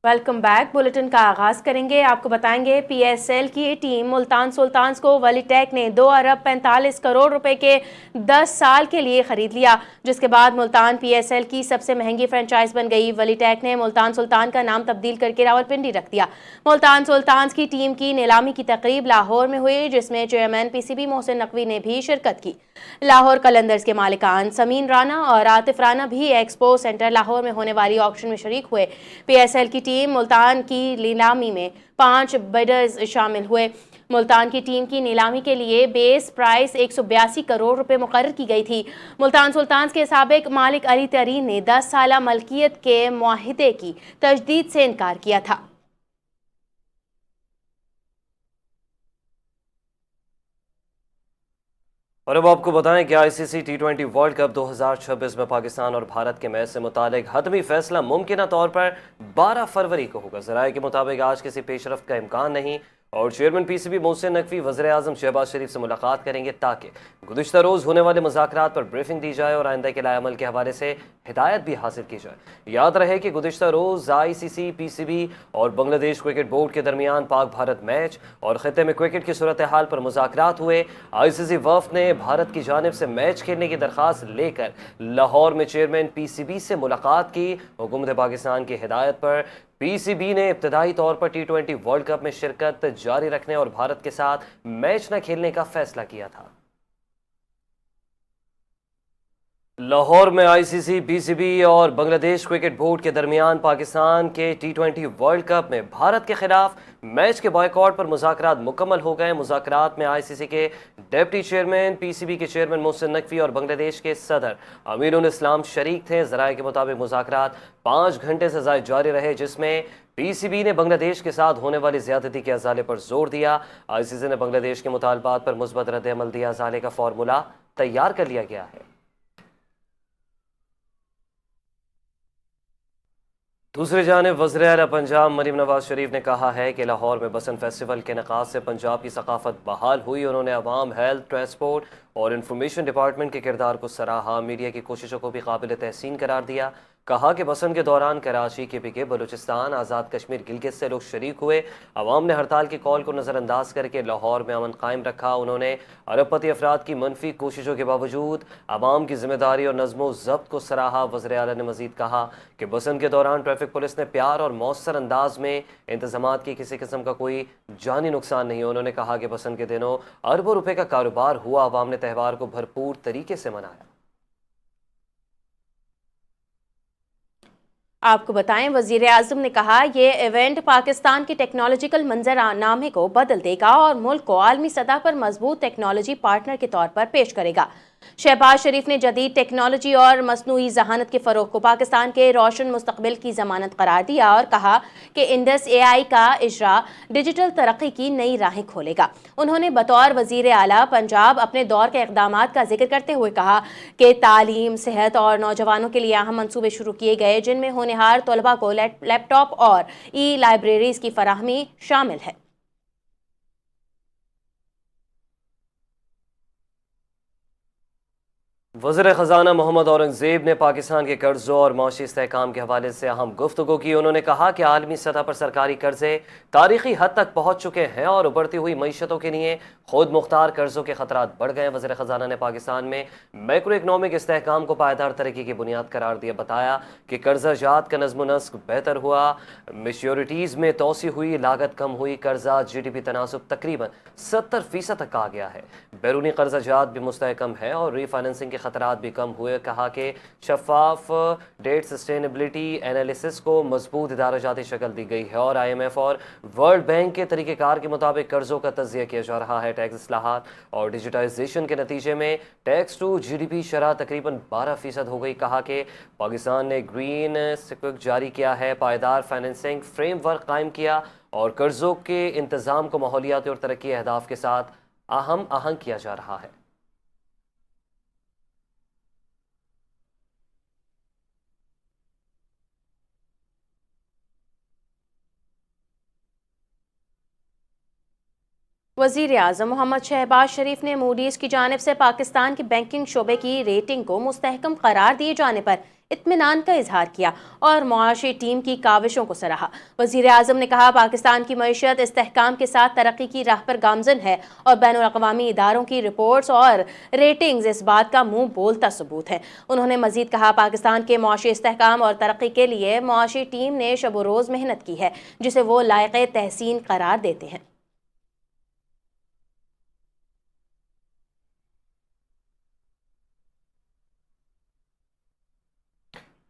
Welcome back. Bulletin का आगाज करेंगे। आपको बताएंगे पीएसएल की टीम मुल्तान सुल्तान्स को वलीटेक ने 2 अरब 45 करोड़ रुपए के 10 साल के लिए खरीद लिया, जिसके बाद मुल्तान पीएसएल की सबसे महंगी फ्रेंचाइज बन गई। वलीटेक ने मुल्तान सुल्तान का नाम तब्दील करके रावलपिंडी रख दिया। मुल्तान सुल्तान्स की टीम की नीलामी की तकरीब लाहौर में हुई, जिसमें चेयरमैन पीसीबी मोहसिन नकवी ने भी शिरकत की। लाहौर कलंदर्स के मालिकान समीन राना और आतिफ राना भी एक्सपो सेंटर लाहौर में होने वाली ऑक्शन में शरीक हुए। पीएसएल की टीम मुल्तान की नीलामी में 5 बिडर्स शामिल हुए। मुल्तान की टीम की नीलामी के लिए बेस प्राइस 182 करोड़ रुपए मुकर्रर की गई थी। मुल्तान सुल्तान्स के साबिक मालिक अली तरीन ने 10 साला मलकियत के मुआहिदे की तजदीद से इनकार किया था। और अब आपको बताएं कि आईसीसी टी20 वर्ल्ड कप 2026 में पाकिस्तान और भारत के मैच से मुतालिक हतमी फैसला मुमकिन तौर पर 12 फरवरी को होगा। ज़राए के मुताबिक आज किसी पेशरफ्त का इम्कान नहीं और चेयरमैन पीसीबी मोहसिन नकवी वज़ीर आज़म शहबाज शरीफ से मुलाकात करेंगे ताकि गुज़िश्ता रोज़ होने वाले मुज़ाकरात पर ब्रीफिंग दी जाए और आइंदा के लाएअमल के हवाले से हिदायत भी हासिल की जाए। याद रहे कि गुज़िश्ता रोज़ आईसीसी, पीसीबी और बांग्लादेश क्रिकेट बोर्ड के दरमियान पाक भारत मैच और ख़ित्ते में क्रिकेट की सूरत हाल पर मुज़ाकरात हुए। आईसीसी वफ़द ने भारत की जानिब से मैच खेलने की दरख्वास्त लेकर लाहौर में चेयरमैन पीसीबी से मुलाकात की। हुकूमत पाकिस्तान की हिदायत पर पीसीबी ने इब्तदाई तौर पर टी20 वर्ल्ड कप में शिरकत जारी रखने और भारत के साथ मैच न खेलने का फैसला किया था। लाहौर में आईसीसी, पीसीबी और बांग्लादेश क्रिकेट बोर्ड के दरमियान पाकिस्तान के टी20 वर्ल्ड कप में भारत के खिलाफ मैच के बॉयकॉट पर मुज़ाकरात मुकम्मल हो गए। मुज़ाकरात में आईसीसी के डिप्टी चेयरमैन, पीसीबी के चेयरमैन मोहसिन नकवी और बांग्लादेश के सदर अमीरुल इस्लाम शरीक थे। ज़राए के मुताबिक मुज़ाकरात 5 घंटे से ज़ायद जारी रहे, जिसमें पीसीबी ने बांग्लादेश के साथ होने वाली ज़्यादती के अजाले पर जोर दिया। आईसीसी ने बांग्लादेश के मुतालबात पर मुस्बत रद्द-ए-अमल दिया। अजाले का फार्मूला तैयार कर लिया गया है। दूसरी जानिब वज़ीर आला पंजाब मरीम नवाज शरीफ ने कहा है कि लाहौर में बसंत फेस्टिवल के इनेकाद से पंजाब की सकाफत बहाल हुई। उन्होंने अवाम, हेल्थ, ट्रांसपोर्ट और इंफॉर्मेशन डिपार्टमेंट के किरदार को सराहा। मीडिया की कोशिशों को भी काबिल तहसीन करार दिया। कहा कि बसंत के दौरान कराची, KPK, बलूचिस्तान, आज़ाद कश्मीर, गिलगित से लोग शरीक हुए। अवाम ने हड़ताल की कॉल को नज़रअंदाज करके लाहौर में अमन कायम रखा। उन्होंने अरबपति अफराद की मनफी कोशिशों के बावजूद अवाम की जिम्मेदारी और नज़्मो ज़ब्त को सराहा। वज़ीर आला ने मज़ीद कहा कि बसंत के दौरान ट्रैफिक पुलिस ने प्यार और मौसर अंदाज में इंतजामात की किसी किस्म का कोई जानी नुकसान नहीं। उन्होंने कहा कि बसंत के दिनों अरबों रुपए का कारोबार हुआ। अवाम ने त्यौहार को भरपूर तरीके से मनाया। आपको बताएं, वजीर आजम ने कहा यह इवेंट पाकिस्तान के टेक्नोलॉजिकल मंजरनामे को बदल देगा और मुल्क को आलमी सतह पर मजबूत टेक्नोलॉजी पार्टनर के तौर पर पेश करेगा। शहबाज शरीफ ने जदीद टेक्नोलॉजी और मसनूई जहानत के फ़रोग को पाकिस्तान के रोशन मुस्तकबिल की जमानत करार दिया और कहा कि इंडस AI का इजरा डिजिटल तरक्की की नई राहें खोलेगा। उन्होंने बतौर वजीर आला पंजाब अपने दौर के इक़दामात का जिक्र करते हुए कहा कि तालीम, सेहत और नौजवानों के लिए अहम मंसूबे शुरू किए गए, जिनमें होनहार तलबा को लैपटॉप और लाइब्रेरीज की फराहमी शामिल है। वज़ीर ख़जाना मोहम्मद औरंगज़ेब ने पाकिस्तान के कर्ज़ों और मौशी इस्तेहकाम के हवाले से अहम गुफ्तगू की। उन्होंने कहा कि आलमी सतह पर सरकारी कर्ज़े तारीखी हद तक पहुँच चुके हैं और उभरती हुई मईशतों के लिए खुद मुख्तार कर्ज़ों के ख़तरात बढ़ गए। वज़ीर ख़जाना ने पाकिस्तान में मैक्रो इकनॉमिक इस्तेहकाम को पायदार तरक्की की बुनियाद करार दिया। बताया कि कर्ज़ा जात का नज़्म नस्क बेहतर हुआ, मैच्योरिटीज़ में तोसी हुई, लागत कम हुई, कर्ज़ा GDP तनासब तकरीबन 70% तक आ गया है। बैरूनी कर्ज़ा जात भी मुस्तहकम है और रीफाइनेंसिंग के खतरात भी कम हुए। कहा कि शफाफ डेट सस्टेनेबिलिटी एनालिसिस को मजबूत इदारा जाती शक्ल दी गई है और IMF और वर्ल्ड बैंक के तरीक़ेकार के मुताबिक कर्ज़ों का तज्ज़िया किया जा रहा है। टैक्स इस्लाहात और डिजिटाइजेशन के नतीजे में टैक्स टू GDP शरह तकरीबन 12% हो गई। कहा कि पाकिस्तान ने ग्रीन सिक्विक जारी किया है, पायदार फाइनेंसिंग फ्रेमवर्क कायम किया और कर्ज़ों के इंतज़ाम को माहौलियाती और तरक्की अहदाफ के साथ अहम आहंग किया जा रहा है। वज़ीर आज़म मोहम्मद शहबाज शरीफ ने मूडीज़ की जानिब से पाकिस्तान के बैंकिंग शोबे की रेटिंग को मुस्तहकम करार दिए जाने पर इत्मीनान का इजहार किया और मुआशी टीम की काविशों को सराहा। वज़ीर आज़म ने कहा, पाकिस्तान की मईशत इस्तेहकाम के साथ तरक्की की राह पर गामजन है और बैनुल अक़वामी इदारों की रिपोर्ट्स और रेटिंग्स इस बात का मुंह बोलता सबूत है। उन्होंने मजीद कहा, पाकिस्तान के मुआशी इस्तेहकाम और तरक्की के लिए मुआशी टीम ने शब रोज़ मेहनत की है, जिसे वो लायक़ तहसीन करार देते हैं।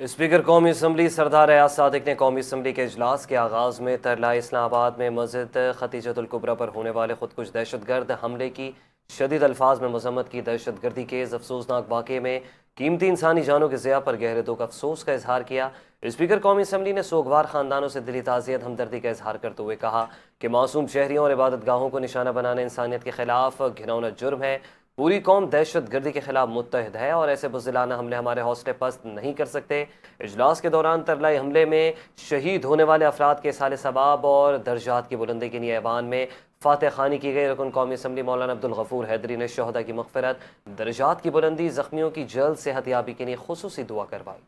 स्पीकर कौमी असम्बली सरदार एयाज सादिक ने कौमी असम्बली के इजलास के आगाज़ में तरला इस्लामाबाद में मस्जिद खतीजतुल कुबरा पर होने वाले खुदकुश दहशतगर्द हमले की शदीद अल्फाज में मजम्मत की। दहशतगर्दी के इस अफसोसनाक वाक़े में कीमती इंसानी जानों के ज़िया पर गहरे दुख अफसोस का इजहार किया। स्पीकर कौमी असम्बली ने सोगवार ख़ानदानों से दिली ताज़ियत हमदर्दी का इजहार करते हुए कहा कि मासूम शहरियों और इबादत गाहों को निशाना बनाना इंसानियत के खिलाफ घिनौना जुर्म है। पूरी कौम दहशत गर्दी के खिलाफ मुत्तहद है और ऐसे बुज़दिलाना हमले हमारे हौसले पस्त नहीं कर सकते। इजलास के दौरान तरलाई हमले में शहीद होने वाले अफराद के साले सवाब और दर्जात की बुलंदी के लिए ऐवान में फातह खानी की गई। रुकन कौमी असम्बली मौलाना अब्दुल गफूर हैदरी ने शहदा की मग़फ़िरत, दर्जात की बुलंदी, ज़ख्मियों की जल्द सेहतयाबी के लिए खुसूसी दुआ करवाई।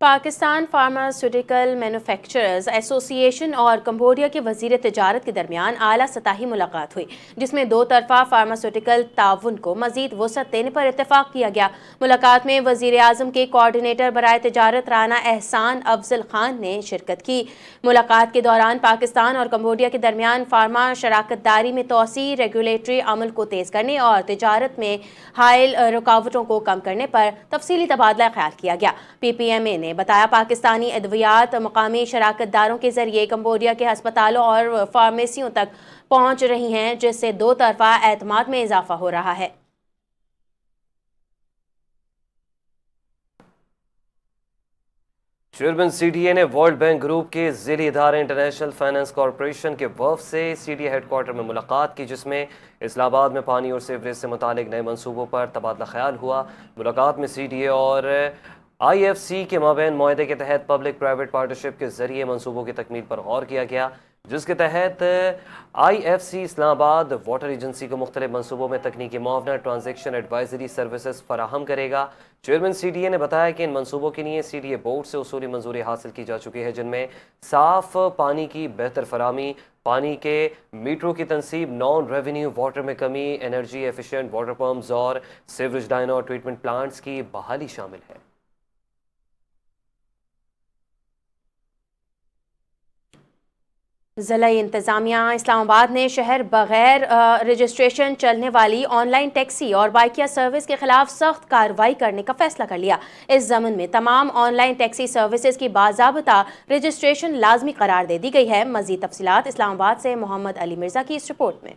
पाकिस्तान फार्मास्यूटिकल मैन्युफैक्चरर्स एसोसिएशन और कंबोडिया के वज़ीर तिजारत के दरमियान आला सतही मुलाकात हुई, जिसमें दो तरफा फार्मास्यूटिकल ताउन को मज़ीद वसअत देने पर इत्तेफाक किया गया। मुलाकात में वज़ीर आज़म के कोऑर्डिनेटर बराए तिजारत राना एहसान अफजल खान ने शिरकत की। मुलाकात के दौरान पाकिस्तान और कंबोडिया के दरमियान फार्मा शराकत दारी में तोसी, रेगुलेटरी अमल को तेज़ करने और तिजारत में हायल रुकावटों को कम करने पर तफसीली तबादला ख्याल किया गया। PPMA ने बताया, पाकिस्तानी अद्वियात मकामी शराकत दारों के जरिए कंबोडिया के अस्पतालों और फार्मेसियों तक पहुंच रही हैं, जिससे दो तरफा एतमाद में इजाफा हो रहा है। चेयरमैन CDA ने वर्ल्ड बैंक ग्रुप के ज़िली इदारे इंटरनेशनल फाइनेंस कॉरपोरेशन के वफ़द से CDA हेडक्वार्टर में मुलाकात की, जिसमें इस्लामाबाद में पानी और सीवरेज से मुतालिक नए मनसूबों पर तबादला ख्याल हुआ। मुलाकात में CDA और IFC के माबैन मुआहदे के तहत पब्लिक प्राइवेट पार्टनरशिप के जरिए मनसूबों की तकमील पर गौर किया गया, जिसके तहत IFC इस्लामाबाद वाटर एजेंसी को मुख्तलिफ मनसूबों में तकनीकी मुआवना, ट्रांजेक्शन एडवाइजरी सर्विसेज फराहम करेगा। चेयरमैन CDA ने बताया कि इन मनसूबों के लिए CDA बोर्ड से उसूली मंजूरी हासिल की जा चुकी है, जिनमें साफ पानी की बेहतर फराहमी, पानी के मीटरों की तनसीब, नॉन रेवेन्यू वाटर में कमी, एनर्जी एफिशिएंट वाटर पम्प्स और सीवरेज लाइन और ट्रीटमेंट प्लांट्स की बहाली शामिल है। ज़िला इंतज़ामिया इस्लामाबाद ने शहर बगैर रजिस्ट्रेशन चलने वाली ऑनलाइन टैक्सी और बाइकिया सर्विस के खिलाफ सख्त कार्रवाई करने का फैसला कर लिया। इस ज़मन में तमाम ऑनलाइन टैक्सी सर्विसेज की बाज़ाब्ता रजिस्ट्रेशन लाजमी करार दे दी गई है। मज़ीद तफसीलात इस्लामाबाद से मोहम्मद अली मिर्ज़ा की इस रिपोर्ट में।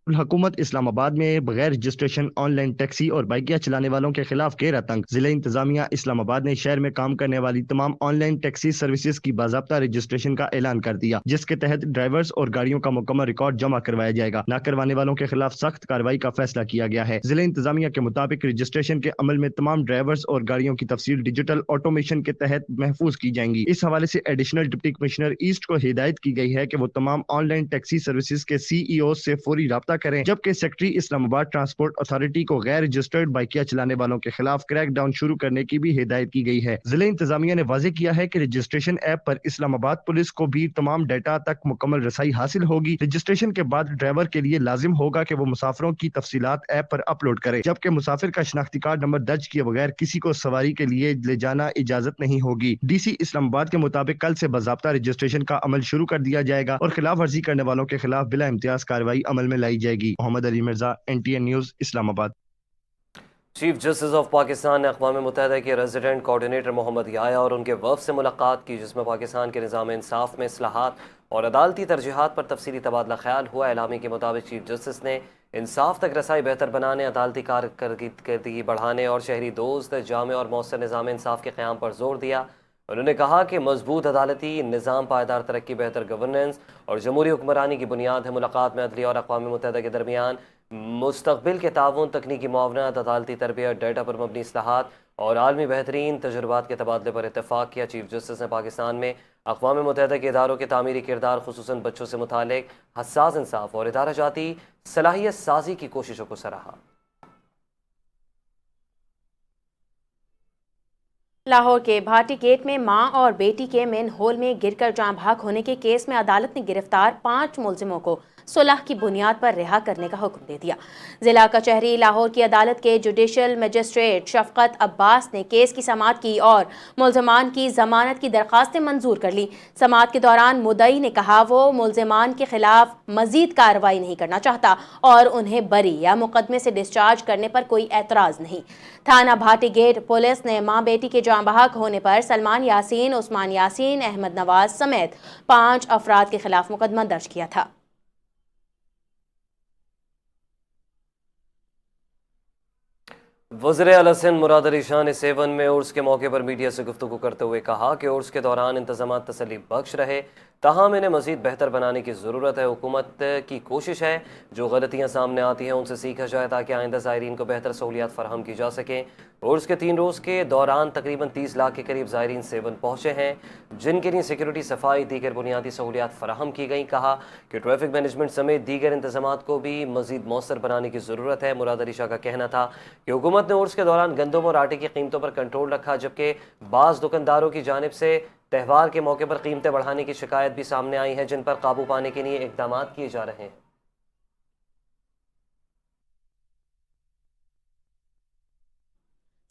हुकूमत इस्लामाबाद में बगैर रजिस्ट्रेशन ऑनलाइन टैक्सी और बाइकियां चलाने वालों के खिलाफ घेरा तंग। जिला इंतजामिया इस्लामाबाद ने शहर में काम करने वाली तमाम ऑनलाइन टैक्सी सर्विसेज की बाज़ाब्ता रजिस्ट्रेशन का ऐलान कर दिया, जिसके तहत ड्राइवर्स और गाड़ियों का मुकम्मल रिकॉर्ड जमा करवाया जाएगा। न करवाने वालों के खिलाफ सख्त कार्रवाई का फैसला किया गया है। जिला इंतजामिया के मुताबिक रजिस्ट्रेशन के अमल में तमाम ड्राइवर्स और गाड़ियों की तफसील डिजिटल ऑटोमेशन के तहत महफूज की जाएंगी। इस हवाले से एडिशनल डिप्टी कमिश्नर ईस्ट को हिदायत की गई है कि वो तमाम ऑनलाइन टैक्सी सर्विसेज के CEO से फौरी राब्ता करें, जबकि सेक्रेटरी इस्लामाबाद ट्रांसपोर्ट अथॉरिटी को गैर रजिस्टर्ड बाइकियां चलाने वालों के खिलाफ क्रैक डाउन शुरू करने की भी हिदायत की गई है। जिला इंतजामिया ने वाज़ेह किया है कि रजिस्ट्रेशन ऐप पर इस्लामाबाद पुलिस को भी तमाम डाटा तक मुकम्मल रसाई हासिल होगी। रजिस्ट्रेशन के बाद ड्राइवर के लिए लाजिम होगा कि वो मुसाफिरों की तफसीलात ऐप पर अपलोड करे, जबकि मुसाफिर का शनाख्ती कार्ड नंबर दर्ज किए बगैर किसी को सवारी के लिए ले जाना इजाजत नहीं होगी। DC इस्लामाबाद के मुताबिक कल से बाज़ाब्ता रजिस्ट्रेशन का अमल शुरू कर दिया जाएगा और खिलाफ वर्जी करने वालों के खिलाफ बिला इम्तियाज कार्रवाई अमल में लाई जाएगी। Mohammad Ali Mirza, NTN news, Islamabad. Chief justice of Pakistan ने अक़वाम मुत्तहिदा के रेजिडेंट कोऑर्डिनेटर मोहम्मद याया और उनके वफ़द से मुलाकात की, जिसमें पाकिस्तान के निज़ाम इंसाफ में इस्लाहात और अदालती तरजीहात पर तफसीली तबादला ख्याल हुआ। एलामी के मुताबिक चीफ जस्टिस ने इंसाफ तक रसाई बेहतर बनाने, अदालती कारकर्दगी बढ़ाने और शहरी दोस्त, जामे और मौसर निज़ाम इंसाफ के क़याम पर जोर दिया। उन्होंने कहा कि मजबूत अदालती निज़ाम, पायदार तरक्की, बेहतर गवर्नेंस और जमहूरी हुक्मरानी की बुनियाद है। मुलाकात में अदलिया और अक़वाम मुत्तहिदा के दरमियान مستقبل کے تعاون، تکنیکی معاونت، عدالتی تربیت، ڈیٹا پر مبنی اصلاحات اور عالمی بہترین تجربات کے تبادلے پر اتفاق کیا۔ چیف جسٹس نے پاکستان میں اقوام متحدہ کے اداروں کے تعمیری کردار، خصوصاً بچوں سے متعلق حساس انصاف اور ادارہ جاتی صلاحیت سازی کی کوششوں کو سراہا۔ لاہور کے بھاٹی گیٹ میں ماں اور بیٹی کے مین ہول میں گر کر جاں بحق ہونے کے کیس میں عدالت نے گرفتار 5 ملزموں کو صلح کی بنیاد پر رہا کرنے کا حکم دے دیا۔ ضلع کچہری لاہور کی عدالت کے جوڈیشل مجسٹریٹ شفقت عباس نے کیس کی سماعت کی اور ملزمان کی ضمانت کی درخواستیں منظور کر لی۔ سماعت کے دوران مدعی نے کہا وہ ملزمان کے خلاف مزید کارروائی نہیں کرنا چاہتا اور انہیں بری یا مقدمے سے ڈسچارج کرنے پر کوئی اعتراض نہیں۔ تھانہ بھاٹی گیٹ پولیس نے ماں بیٹی کے جاں بحق ہونے پر سلمان یاسین، عثمان یاسین، احمد نواز سمیت 5 افراد کے خلاف مقدمہ درج کیا تھا۔ وزیر اعلیٰ سندھ مراد علی شاہ نے 7 میں عرس کے موقع پر میڈیا سے گفتگو کرتے ہوئے کہا کہ عرس کے دوران انتظامات تسلی بخش رہے، تاہم انہیں مزید بہتر بنانے کی ضرورت ہے۔ حکومت کی کوشش ہے جو غلطیاں سامنے آتی ہیں ان سے سیکھا جائے تاکہ آئندہ زائرین کو بہتر سہولیات فراہم کی جا سکیں۔ عرس کے 3 روز کے دوران تقریباً 30 لاکھ کے قریب زائرین 7 پہنچے ہیں، جن کے لیے سیکیورٹی، صفائی، دیگر بنیادی سہولیات فراہم کی گئیں۔ کہا کہ ٹریفک مینجمنٹ سمیت دیگر انتظامات کو بھی مزید مؤثر بنانے کی ضرورت ہے۔ مراد علی شاہ کا کہنا تھا کہ حکومت نے عرس کے دوران گندم اور آٹے کی قیمتوں پر کنٹرول رکھا، جبکہ بعض دکانداروں کی جانب سے تہوار کے موقع پر قیمتیں بڑھانے کی شکایت بھی سامنے آئی ہے، جن پر قابو پانے کے لیے اقدامات کیے جا رہے ہیں۔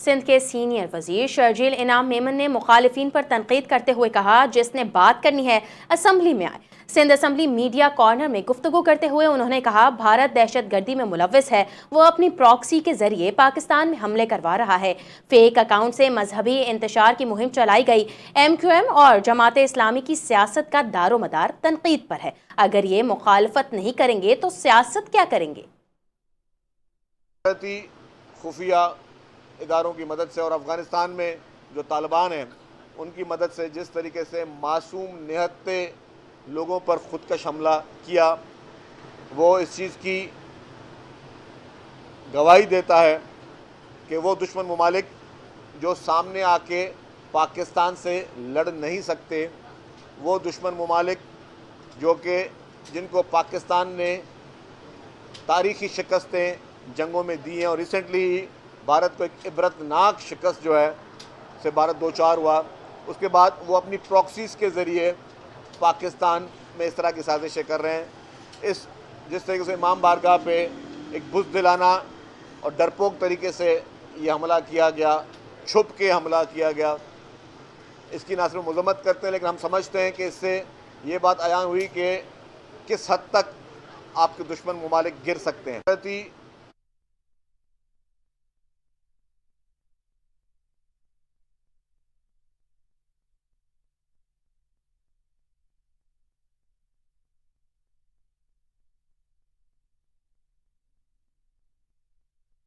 سندھ کے سینئر وزیر شرجیل انعام میمن نے مخالفین پر تنقید کرتے ہوئے کہا جس نے بات کرنی ہے اسمبلی میں آئے۔ سندھ اسمبلی میڈیا کارنر میں گفتگو کرتے ہوئے انہوں نے کہا بھارت دہشت گردی میں ملوث ہے، وہ اپنی پراکسی کے ذریعے پاکستان میں حملے کروا رہا ہے۔ فیک اکاؤنٹ سے مذہبی انتشار کی مہم چلائی گئی۔ MQM اور جماعت اسلامی کی سیاست کا دار و مدار تنقید پر ہے۔ اگر یہ مخالفت نہیں کریں گے تو سیاست کیا کریں گے؟ خفیہ اداروں کی مدد سے اور افغانستان میں جو طالبان ہیں ان کی مدد سے جس طریقے سے معصوم نہتے لوگوں پر خودکش حملہ کیا، وہ اس چیز کی گواہی دیتا ہے کہ وہ دشمن ممالک جو سامنے آ کے پاکستان سے لڑ نہیں سکتے، وہ دشمن ممالک جو کہ جن کو پاکستان نے تاریخی شکستیں جنگوں میں دی ہیں، اور ریسنٹلی بھارت کو ایک عبرتناک شکست جو ہے سے بھارت دوچار ہوا، اس کے بعد وہ اپنی پراکسیز کے ذریعے پاکستان میں اس طرح کی سازشیں کر رہے ہیں۔ جس طریقے سے امام بارگاہ پہ ایک بزدلانہ اور ڈرپوک طریقے سے یہ حملہ کیا گیا، چھپ کے حملہ کیا گیا، اس کی نہ صرف مذمت کرتے ہیں لیکن ہم سمجھتے ہیں کہ اس سے یہ بات عیان ہوئی کہ کس حد تک آپ کے دشمن ممالک گر سکتے ہیں۔